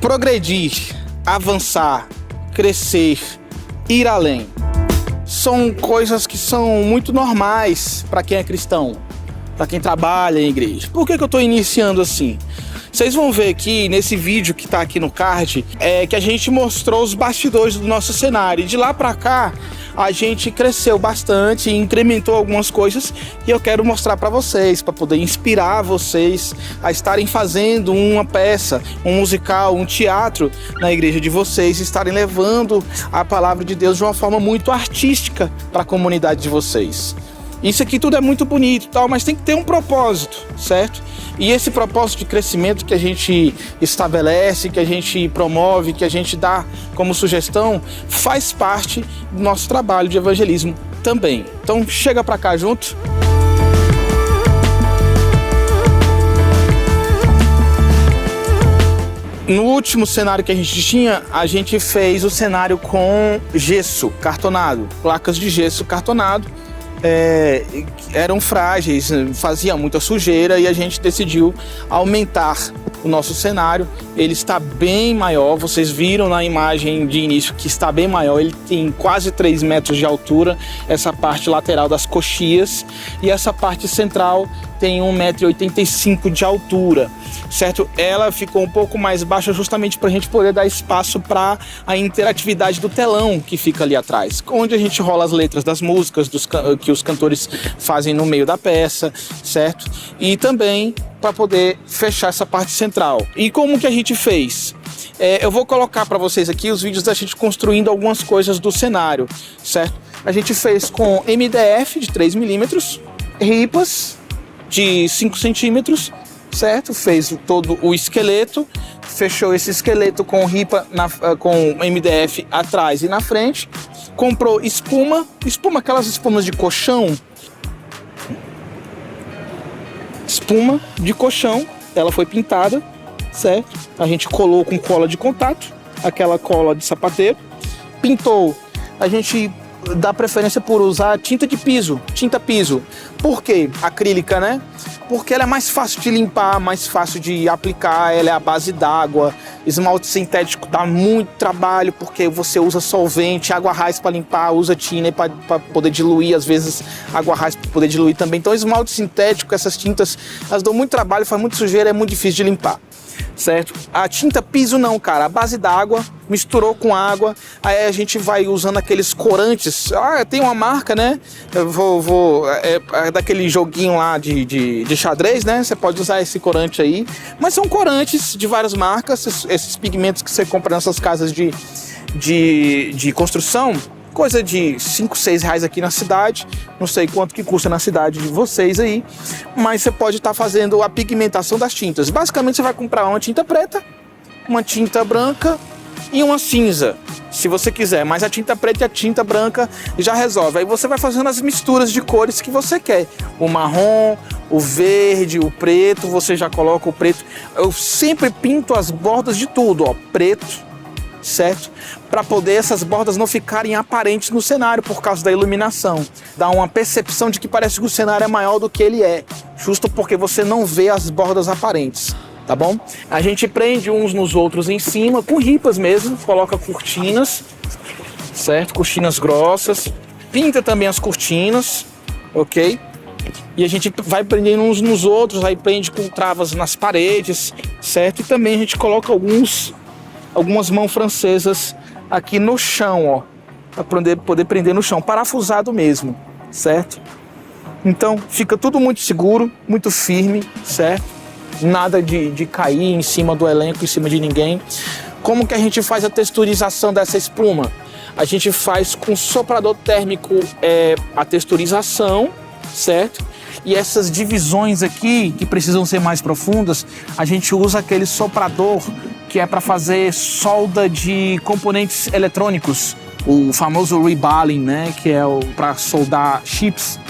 Progredir, avançar, crescer, ir além. São coisas que são muito normais para quem é cristão, para quem trabalha em igreja. Por que eu estou iniciando assim? Vocês vão ver aqui nesse vídeo que está aqui no card, que a gente mostrou os bastidores do nosso cenário. E de lá para cá, a gente cresceu bastante, incrementou algumas coisas e eu quero mostrar para vocês, para poder inspirar vocês a estarem fazendo uma peça, um musical, um teatro na igreja de vocês, estarem levando a palavra de Deus de uma forma muito artística para a comunidade de vocês. Isso aqui tudo é muito bonito e tal, mas tem que ter um propósito, certo? E esse propósito de crescimento que a gente estabelece, que a gente promove, que a gente dá como sugestão, faz parte do nosso trabalho de evangelismo também. Então chega pra cá junto. No último cenário que a gente fez o cenário com gesso cartonado, placas de gesso cartonado. Eram frágeis, fazia muita sujeira e a gente decidiu aumentar o nosso cenário. Ele está bem maior, vocês viram na imagem de início que está bem maior, ele tem quase 3 metros de altura, essa parte lateral das coxias, e essa parte central tem 1,85 m de altura, certo? Ela ficou um pouco mais baixa justamente para a gente poder dar espaço para a interatividade do telão que fica ali atrás, onde a gente rola as letras das músicas que os cantores fazem no meio da peça, certo? E também para poder fechar essa parte central. E como que a gente fez? Eu vou colocar para vocês aqui os vídeos da gente construindo algumas coisas do cenário, certo? A gente fez com MDF de 3 milímetros, ripas de 5 centímetros, certo? Fez todo o esqueleto, fechou esse esqueleto com ripa, com MDF atrás e na frente. Comprou espuma, aquelas espumas de colchão. Espuma de colchão, ela foi pintada, certo? A gente colou com cola de contato, aquela cola de sapateiro. Pintou, a gente dá preferência por usar tinta piso. Por quê? Acrílica, né? Porque ela é mais fácil de limpar, mais fácil de aplicar, ela é a base d'água. Esmalte sintético dá muito trabalho, porque você usa solvente, água raiz para limpar, usa tinta para poder diluir, às vezes água raiz para poder diluir também. Então esmalte sintético, essas tintas, elas dão muito trabalho, faz muito sujeira, é muito difícil de limpar, certo? A tinta piso não, cara, a base d'água, misturou com água, aí a gente vai usando aqueles corantes. Tem uma marca, né? É daquele joguinho lá de xadrez, né? Você pode usar esse corante aí, mas são corantes de várias marcas, esses pigmentos que você compra nessas casas de construção, coisa de 5, 6 reais aqui na cidade, não sei quanto que custa na cidade de vocês aí, mas você pode estar fazendo a pigmentação das tintas. Basicamente você vai comprar uma tinta preta, uma tinta branca e uma cinza, se você quiser, mas a tinta preta e a tinta branca já resolve. Aí você vai fazendo as misturas de cores que você quer, o marrom, o verde, o preto, você já coloca o preto. Eu sempre pinto as bordas de tudo, ó, preto, certo? Para poder essas bordas não ficarem aparentes no cenário por causa da iluminação. Dá uma percepção de que parece que o cenário é maior do que ele é, justo porque você não vê as bordas aparentes. Tá bom? A gente prende uns nos outros em cima, com ripas mesmo, coloca cortinas, certo? Cortinas grossas, pinta também as cortinas, ok? E a gente vai prendendo uns nos outros, aí prende com travas nas paredes, certo? E também a gente coloca algumas mãos francesas aqui no chão, ó, para poder prender no chão, parafusado mesmo, certo? Então fica tudo muito seguro, muito firme, certo? Nada de cair em cima do elenco, em cima de ninguém. Como que a gente faz a texturização dessa espuma? A gente faz com soprador térmico a texturização, certo? E essas divisões aqui, que precisam ser mais profundas, a gente usa aquele soprador que é para fazer solda de componentes eletrônicos, o famoso rebaling, né? Que é para soldar chips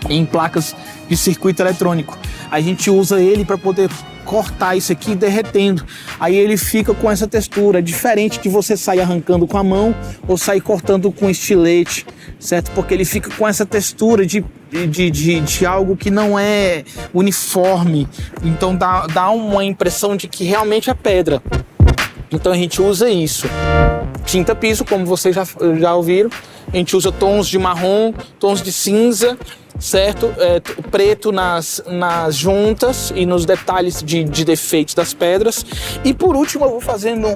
em placas de circuito eletrônico. A gente usa ele para poder cortar isso aqui derretendo. Aí ele fica com essa textura, diferente de você sair arrancando com a mão ou sair cortando com estilete, certo? Porque ele fica com essa textura de algo que não é uniforme. Então dá uma impressão de que realmente é pedra. Então a gente usa isso. Tinta piso, como vocês já ouviram, a gente usa tons de marrom, tons de cinza, certo? Preto nas juntas e nos detalhes de defeitos das pedras. E por último eu vou fazendo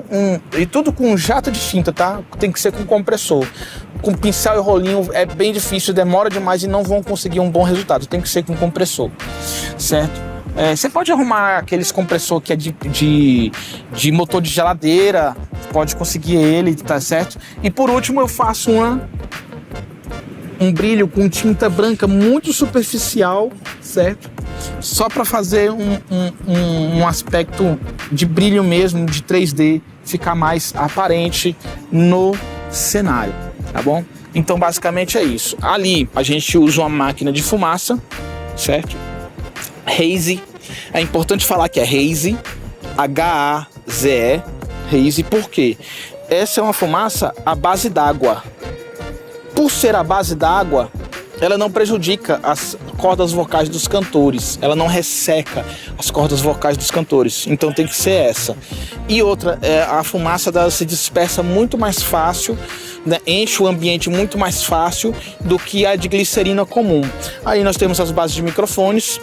e tudo com jato de tinta, tá? Tem que ser com compressor. Com pincel e rolinho é bem difícil, demora demais e não vão conseguir um bom resultado. Tem que ser com compressor, certo? Você pode arrumar aqueles compressor que é de motor de geladeira, pode conseguir ele, tá certo? E por último eu faço um brilho com tinta branca muito superficial, certo? Só para fazer um aspecto de brilho mesmo, de 3D, ficar mais aparente no cenário, tá bom? Então basicamente é isso. Ali a gente usa uma máquina de fumaça, certo? Haze, é importante falar que é Haze, H-A-Z-E, Haze, por quê? Essa é uma fumaça à base d'água. Por ser à base d'água, ela não prejudica as cordas vocais dos cantores, ela não resseca as cordas vocais dos cantores, então tem que ser essa. E outra, a fumaça dela se dispersa muito mais fácil, né? Enche o ambiente muito mais fácil do que a de glicerina comum. Aí nós temos as bases de microfones.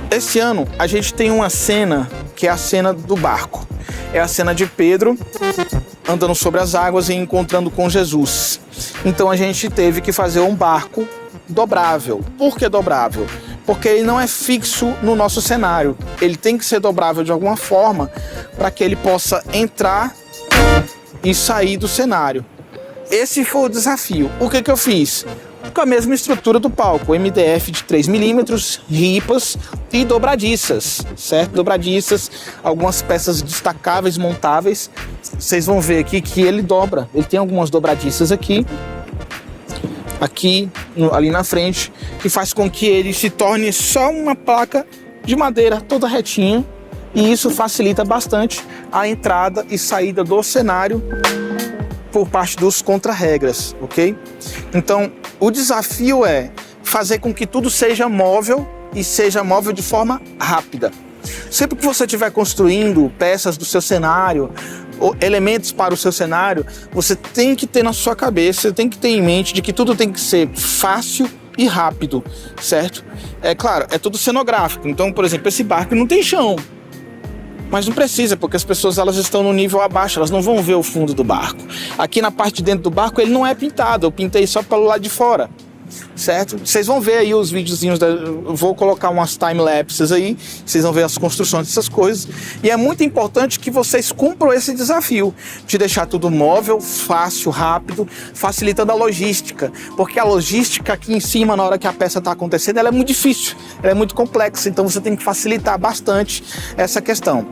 Esse ano a gente tem uma cena que é a cena do barco. É a cena de Pedro andando sobre as águas e encontrando com Jesus. Então a gente teve que fazer um barco dobrável. Por que dobrável? Porque ele não é fixo no nosso cenário. Ele tem que ser dobrável de alguma forma para que ele possa entrar e sair do cenário. Esse foi o desafio. O que eu fiz? Com a mesma estrutura do palco, MDF de 3mm, ripas e dobradiças, certo? Dobradiças, algumas peças destacáveis, montáveis. Vocês vão ver aqui que ele dobra. Ele tem algumas dobradiças aqui, ali na frente, que faz com que ele se torne só uma placa de madeira toda retinha. E isso facilita bastante a entrada e saída do cenário por parte dos contra-regras, ok? Então, o desafio é fazer com que tudo seja móvel e seja móvel de forma rápida. Sempre que você estiver construindo peças do seu cenário, ou elementos para o seu cenário, você tem que ter na sua cabeça, tem que ter em mente de que tudo tem que ser fácil e rápido, certo? É claro, é tudo cenográfico. Então, por exemplo, esse barco não tem chão. Mas não precisa, porque as pessoas elas estão no nível abaixo, elas não vão ver o fundo do barco. Aqui na parte de dentro do barco ele não é pintado, eu pintei só pelo lado de fora, certo? Vocês vão ver aí os videozinhos, eu vou colocar umas time-lapses aí, vocês vão ver as construções dessas coisas. E é muito importante que vocês cumpram esse desafio de deixar tudo móvel, fácil, rápido, facilitando a logística. Porque a logística aqui em cima, na hora que a peça está acontecendo, ela é muito difícil, ela é muito complexa, então você tem que facilitar bastante essa questão.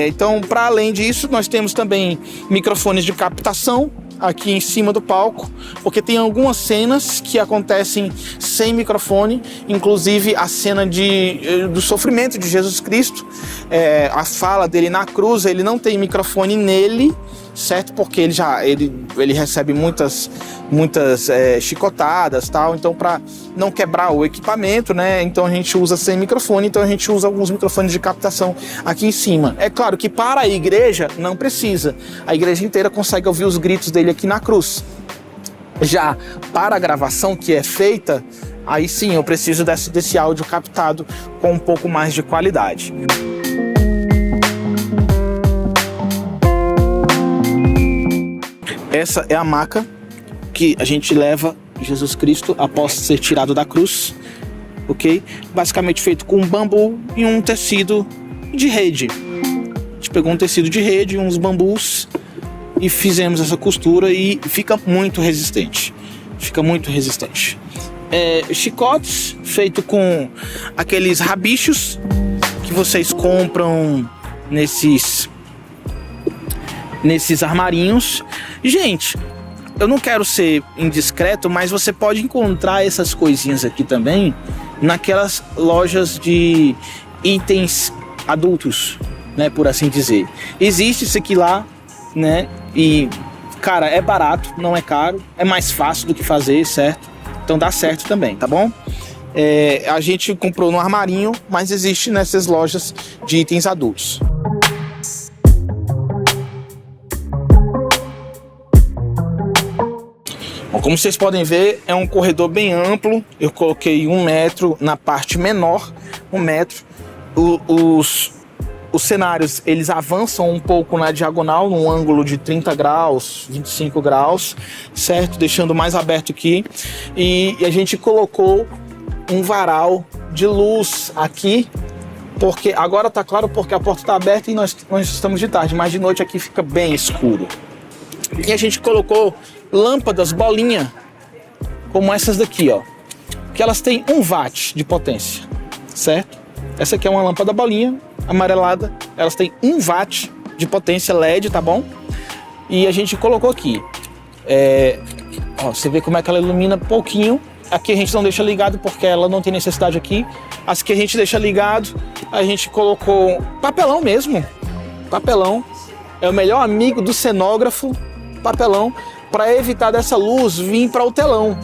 Então, para além disso, nós temos também microfones de captação aqui em cima do palco, porque tem algumas cenas que acontecem sem microfone, inclusive a cena do sofrimento de Jesus Cristo, a fala dele na cruz, ele não tem microfone nele, certo? Porque ele recebe muitas chicotadas, tal. Então, para não quebrar o equipamento, né? Então a gente usa sem microfone. Então a gente usa alguns microfones de captação aqui em cima. É claro que para a igreja não precisa. A igreja inteira consegue ouvir os gritos dele aqui na cruz. Já para a gravação que é feita, aí sim eu preciso desse áudio captado com um pouco mais de qualidade. Essa é a maca que a gente leva Jesus Cristo após ser tirado da cruz, ok? Basicamente feito com bambu e um tecido de rede. A gente pegou um tecido de rede, uns bambus e fizemos essa costura e fica muito resistente. Fica muito resistente. Chicotes feito com aqueles rabichos que vocês compram nesses armarinhos. Gente, eu não quero ser indiscreto, mas você pode encontrar essas coisinhas aqui também naquelas lojas de itens adultos, né, por assim dizer. Existe isso aqui lá, né, e, cara, é barato, não é caro, é mais fácil do que fazer, certo? Então dá certo também, tá bom? A gente comprou no armarinho, mas existe nessas lojas de itens adultos. Bom, como vocês podem ver, é um corredor bem amplo. Eu coloquei 1 metro na parte menor, 1 metro. Os cenários, eles avançam um pouco na diagonal, num ângulo de 30 graus, 25 graus, certo? Deixando mais aberto aqui. E a gente colocou um varal de luz aqui, porque agora tá claro porque a porta tá aberta e nós estamos de tarde, mas de noite aqui fica bem escuro. E a gente colocou lâmpadas bolinha, como essas daqui, ó, que elas têm 1 watt de potência, certo? Essa aqui é uma lâmpada bolinha, amarelada, elas têm 1 watt de potência LED, tá bom? E a gente colocou aqui, ó, você vê como é que ela ilumina pouquinho. Aqui a gente não deixa ligado porque ela não tem necessidade aqui. As que a gente deixa ligado, a gente colocou papelão mesmo. Papelão é o melhor amigo do cenógrafo, papelão, para evitar dessa luz vir para o telão,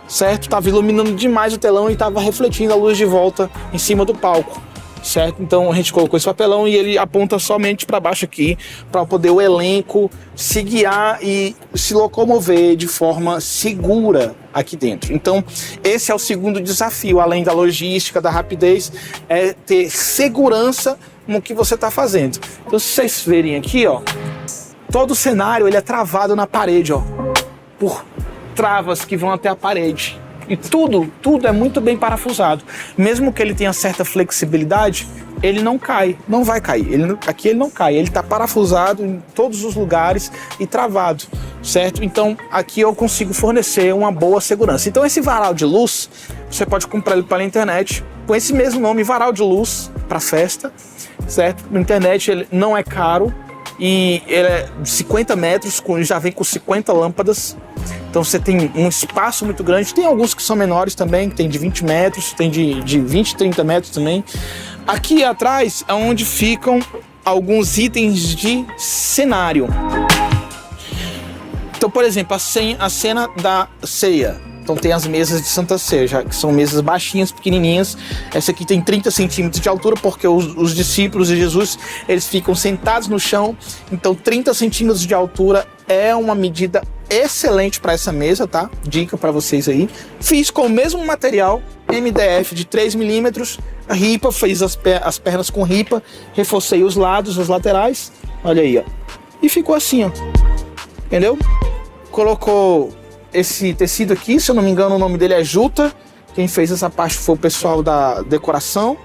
certo? Tava iluminando demais o telão e tava refletindo a luz de volta em cima do palco, certo? Então a gente colocou esse papelão e ele aponta somente para baixo aqui, para poder o elenco se guiar e se locomover de forma segura aqui dentro. Então esse é o segundo desafio, além da logística, da rapidez, é ter segurança no que você está fazendo. Então se vocês verem aqui, ó, todo o cenário ele é travado na parede, ó, por travas que vão até a parede. E tudo é muito bem parafusado. Mesmo que ele tenha certa flexibilidade, ele não cai, não vai cair. Aqui ele não cai, ele está parafusado em todos os lugares e travado, certo? Então aqui eu consigo fornecer uma boa segurança. Então esse varal de luz, você pode comprar ele pela internet, com esse mesmo nome, varal de luz para festa, certo? Na internet ele não é caro e ele é de 50 metros, já vem com 50 lâmpadas. Então você tem um espaço muito grande. Tem alguns que são menores também, que tem de 20 metros, tem de 20, 30 metros também. Aqui atrás é onde ficam alguns itens de cenário. Então, por exemplo, a cena da ceia. Então tem as mesas de Santa Ceia, que são mesas baixinhas, pequenininhas. Essa aqui tem 30 centímetros de altura, porque os discípulos de Jesus, eles ficam sentados no chão. Então 30 centímetros de altura é uma medida excelente para essa mesa, tá? Dica para vocês aí. Fiz com o mesmo material, MDF de 3 milímetros, ripa, fiz as pernas com ripa, reforcei os lados, as laterais, olha aí, ó. E ficou assim, ó. Entendeu? Colocou esse tecido aqui, se eu não me engano o nome dele é Juta. Quem fez essa parte foi o pessoal da decoração,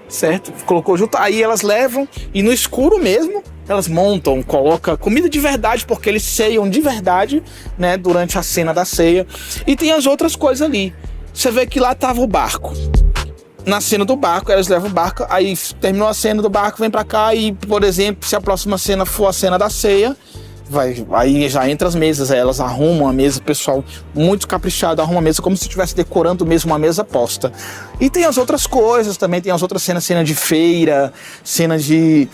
certo? Colocou Juta, aí elas levam e no escuro mesmo elas montam, colocam comida de verdade, porque eles ceiam de verdade, né, durante a cena da ceia. E tem as outras coisas ali. Você vê que lá tava o barco. Na cena do barco, elas levam o barco, aí terminou a cena do barco, vem pra cá e, por exemplo, se a próxima cena for a cena da ceia, aí já entra as mesas, elas arrumam a mesa, o pessoal muito caprichado arruma a mesa como se estivesse decorando mesmo uma mesa posta. E tem as outras coisas também, tem as outras cenas, cena de feira, cena de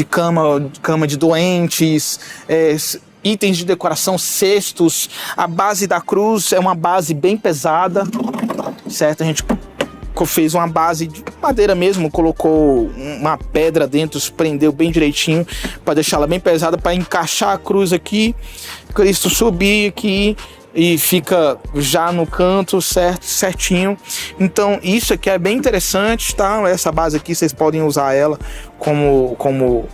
cama de doentes, itens de decoração, cestos. A base da cruz é uma base bem pesada, certo? A gente fez uma base de madeira mesmo, colocou uma pedra dentro, prendeu bem direitinho para deixá-la bem pesada, para encaixar a cruz aqui, Cristo subir aqui e fica já no canto certinho. Então isso aqui é bem interessante, tá? Essa base aqui vocês podem usar ela como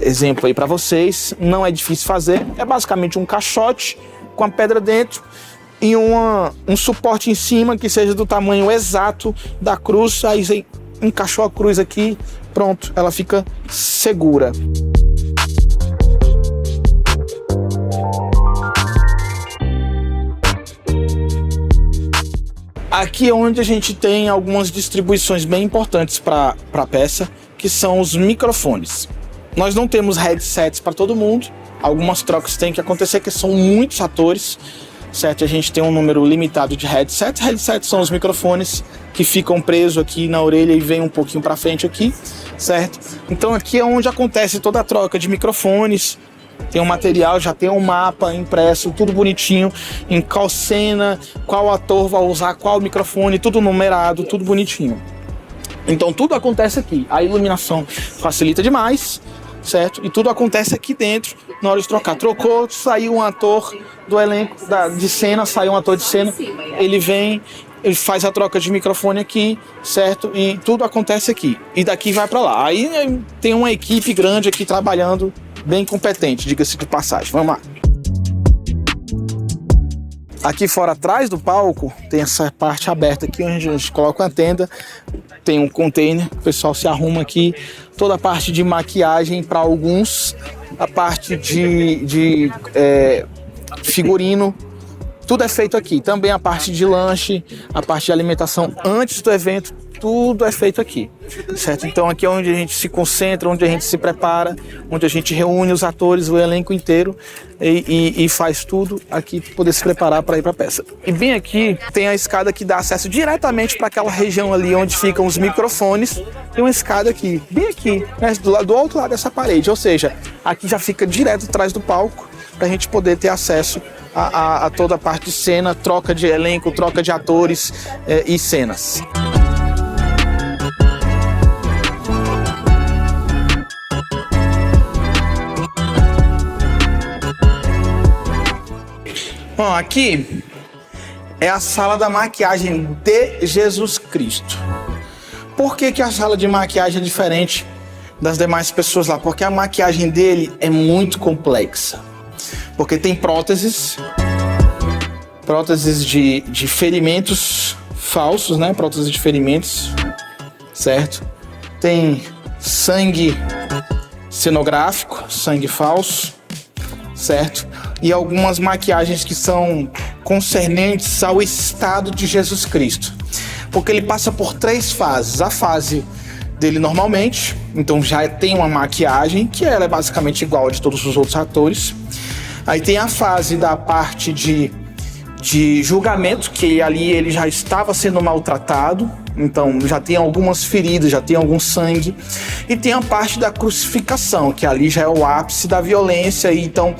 exemplo aí para vocês. Não é difícil fazer, é basicamente um caixote com a pedra dentro e um suporte em cima que seja do tamanho exato da cruz. Aí você encaixou a cruz aqui, pronto, ela fica segura. Aqui é onde a gente tem algumas distribuições bem importantes para a peça, que são os microfones. Nós não temos headsets para todo mundo, algumas trocas têm que acontecer, que são muitos atores, certo? A gente tem um número limitado de headsets. Headsets são os microfones que ficam presos aqui na orelha e vêm um pouquinho para frente aqui, certo? Então aqui é onde acontece toda a troca de microfones. Tem um material, já tem um mapa impresso, tudo bonitinho, em qual cena, qual ator vai usar qual microfone, tudo numerado, tudo bonitinho. Então tudo acontece aqui. A iluminação facilita demais, certo? E tudo acontece aqui dentro na hora de trocar. Trocou, saiu um ator do elenco de cena, saiu um ator de cena, ele vem, ele faz a troca de microfone aqui, certo? E tudo acontece aqui. E daqui vai para lá. Aí tem uma equipe grande aqui trabalhando, bem competente, diga-se de passagem. Vamos lá. Aqui fora, atrás do palco, tem essa parte aberta aqui, onde a gente coloca uma tenda, tem um container, o pessoal se arruma aqui, toda a parte de maquiagem para alguns, a parte de figurino, tudo é feito aqui. Também a parte de lanche, a parte de alimentação antes do evento, tudo é feito aqui, certo? Então aqui é onde a gente se concentra, onde a gente se prepara, onde a gente reúne os atores, o elenco inteiro e faz tudo aqui para poder se preparar para ir para a peça. E bem aqui tem a escada que dá acesso diretamente para aquela região ali onde ficam os microfones. Tem uma escada aqui, bem aqui, né, do outro lado dessa parede, ou seja, aqui já fica direto atrás do palco para a gente poder ter acesso a toda a parte de cena, troca de elenco, troca de atores e cenas. Bom, aqui é a sala da maquiagem de Jesus Cristo. Por que a sala de maquiagem é diferente das demais pessoas lá? Porque a maquiagem dele é muito complexa. Porque tem próteses de ferimentos falsos, né? Próteses de ferimentos, certo? Tem sangue cenográfico, sangue falso, certo? E algumas maquiagens que são concernentes ao estado de Jesus Cristo. Porque ele passa por 3 fases. A fase dele normalmente, então já tem uma maquiagem, que ela é basicamente igual a de todos os outros atores. Aí tem a fase da parte de julgamento, que ali ele já estava sendo maltratado, então já tem algumas feridas, já tem algum sangue. E tem a parte da crucificação, que ali já é o ápice da violência. Então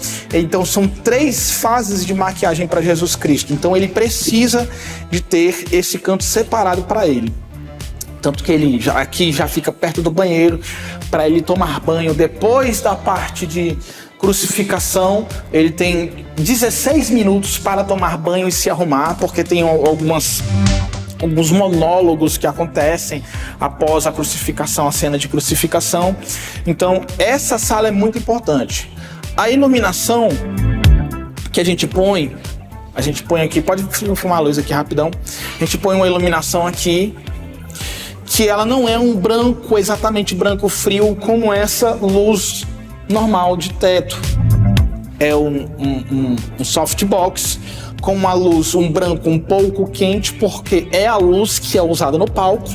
são 3 fases de maquiagem para Jesus Cristo. Então ele precisa de ter esse canto separado para ele. Tanto que ele aqui já fica perto do banheiro para ele tomar banho. Depois da parte de crucificação, ele tem 16 minutos para tomar banho e se arrumar, porque tem alguns monólogos que acontecem após a crucificação, a cena de crucificação. Então, essa sala é muito importante. A iluminação que a gente põe aqui, pode fumar a luz aqui rapidão. A gente põe uma iluminação aqui, que ela não é um branco, exatamente branco frio, como essa luz normal de teto. É um softbox com uma luz, um branco um pouco quente, porque é a luz que é usada no palco.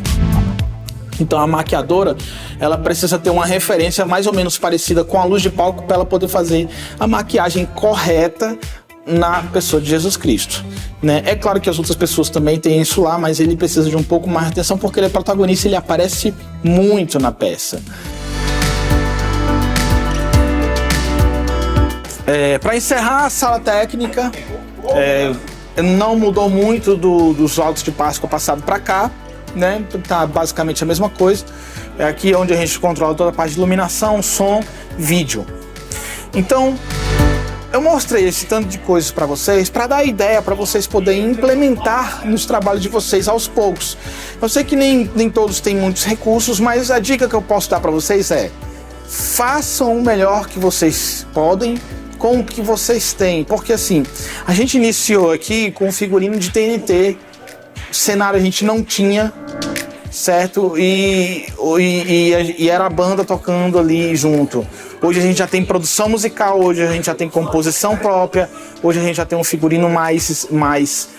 Então a maquiadora, ela precisa ter uma referência mais ou menos parecida com a luz de palco para ela poder fazer a maquiagem correta na pessoa de Jesus Cristo, né? É claro que as outras pessoas também têm isso lá, mas ele precisa de um pouco mais de atenção porque ele é protagonista, ele aparece muito na peça. Para encerrar a sala técnica, não mudou muito dos Jogos de Páscoa passado para cá, né? Tá basicamente a mesma coisa. É aqui onde a gente controla toda a parte de iluminação, som, vídeo. Então, eu mostrei esse tanto de coisas para vocês, para dar ideia, para vocês poderem implementar nos trabalhos de vocês aos poucos. Eu sei que nem todos têm muitos recursos, mas a dica que eu posso dar para vocês é: façam o melhor que vocês podem com o que vocês têm. Porque assim, a gente iniciou aqui com figurino de TNT, cenário a gente não tinha, certo? E era a banda tocando ali junto. Hoje a gente já tem produção musical, hoje a gente já tem composição própria, hoje a gente já tem um figurino mais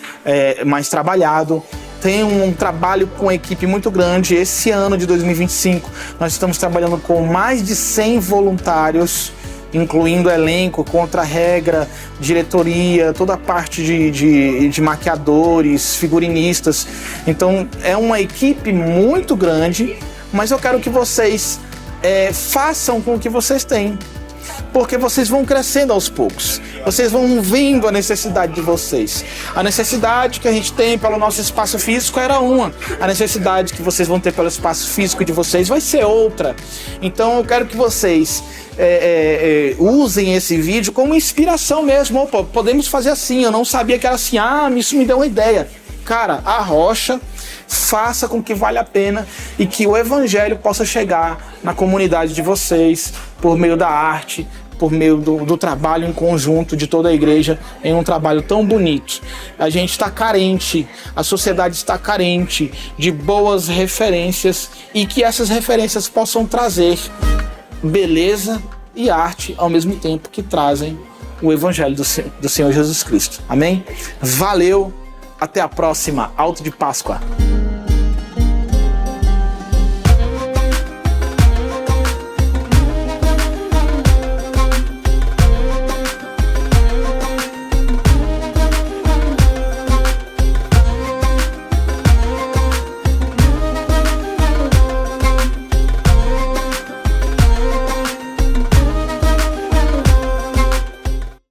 trabalhado. Tem um trabalho com equipe muito grande. Esse ano de 2025 nós estamos trabalhando com mais de 100 voluntários, incluindo elenco, contra-regra, diretoria, toda a parte de maquiadores, figurinistas. Então é uma equipe muito grande, mas eu quero que vocês façam com o que vocês têm. Porque vocês vão crescendo aos poucos. Vocês vão vendo a necessidade de vocês. A necessidade que a gente tem pelo nosso espaço físico era uma. A necessidade que vocês vão ter pelo espaço físico de vocês vai ser outra. Então eu quero que vocês usem esse vídeo como inspiração mesmo. Opa, podemos fazer assim. Eu não sabia que era assim. Isso me deu uma ideia. Cara, arrocha, faça com que valha a pena e que o evangelho possa chegar na comunidade de vocês por meio da arte, por meio do trabalho em conjunto de toda a igreja, em um trabalho tão bonito. A gente está carente, a sociedade está carente de boas referências e que essas referências possam trazer beleza e arte ao mesmo tempo que trazem o evangelho do Senhor Jesus Cristo. Amém? Valeu! Até a próxima, Alto de Páscoa.